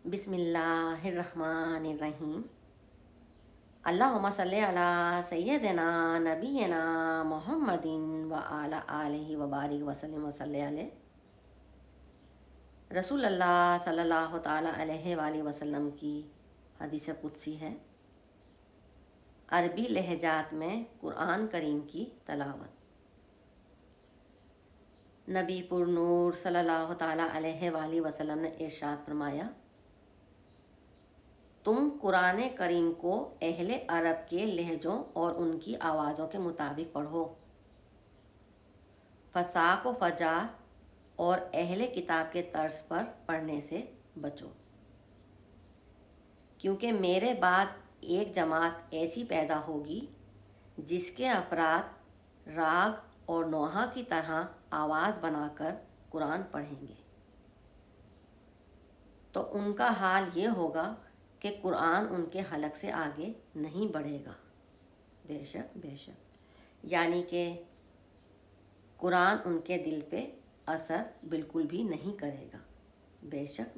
بسم اللہ الرحمن الرحیم۔ اللہم صلی علی سیدنا نبینا محمد وعلی آلہ وبارک وسلم وصلی علیہ۔ رسول اللہ صلی اللہ تعالیٰ علیہ وآلہ وسلم کی حدیث قدسی ہے، عربی لہجات میں قرآن کریم کی تلاوت۔ نبی پر نور صلی اللہ تعالیٰ علیہ وآلہ وسلم نے ارشاد فرمایا، تم قرآن کریم کو اہل عرب کے لہجوں اور ان کی آوازوں کے مطابق پڑھو، فساق و فجا اور اہل کتاب کے طرز پر پڑھنے سے بچو، کیونکہ میرے بعد ایک جماعت ایسی پیدا ہوگی جس کے افراد راگ اور نوحہ کی طرح آواز بنا کر قرآن پڑھیں گے، تو ان کا حال یہ ہوگا کہ قرآن ان کے حلق سے آگے نہیں بڑھے گا۔ بے شک یعنی کہ قرآن ان کے دل پہ اثر بالکل بھی نہیں کرے گا۔ بے شک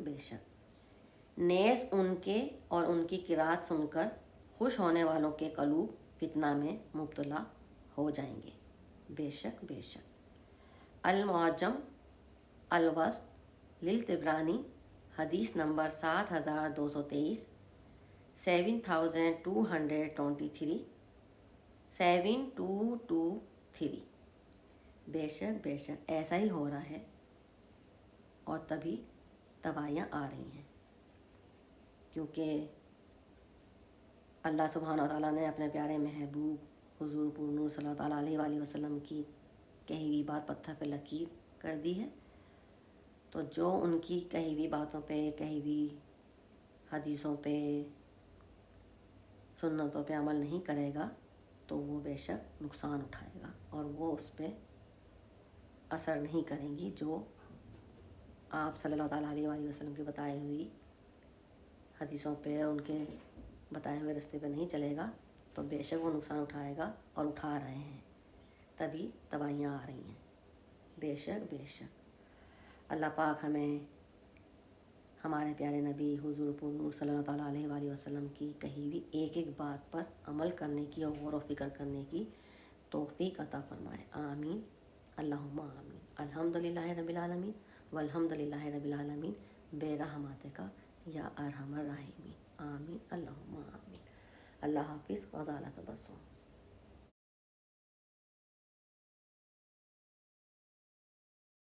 نیز ان کے اور ان کی قرات سن کر خوش ہونے والوں کے قلوب فتنہ میں مبتلا ہو جائیں گے۔ بے شک المعجم الوسط للطبرانی حدیث نمبر 7223، 7223، 7223۔ بے شک ایسا ہی ہو رہا ہے، اور تبھی تباہیاں آ رہی ہیں، کیونکہ اللہ سبحانہ و تعالیٰ نے اپنے پیارے محبوب حضور پر نور صلی اللہ تعالیٰ علیہ وآلہ وسلم کی کہی ہوئی بات پتھر پہ لکیر کر دی ہے، تو جو ان کی کہی ہوئی باتوں پہ، کہی ہوئی حدیثوں پہ، سنتوں پہ عمل نہیں کرے گا تو وہ بے شک نقصان اٹھائے گا، اور وہ اس پہ اثر نہیں کریں گی۔ جو آپ صلی اللہ تعالیٰ علیہ وآلہ وسلم کی بتائی ہوئی حدیثوں پہ، ان کے بتائے ہوئے رستے پہ نہیں چلے گا تو بے شک وہ نقصان اٹھائے گا، اور اٹھا رہے ہیں، تبھی تباہیاں آ رہی ہیں۔ بے شک اللہ پاک ہمیں ہمارے پیارے نبی حضور پر نور صلی اللہ تعالیٰ علیہ وآلہ وسلم کی کہی ہوئی ایک ایک بات پر عمل کرنے کی اور غور و فکر کرنے کی توفیق عطا فرمائے۔ آمین اللہم آمین۔ الحمدللہ رب العالمین والحمدللہ رب العالمین برحمتک یا ارحم الراحمین۔ آمین اللہم آمین۔ اللہ حافظ۔ وزالہ تبسم۔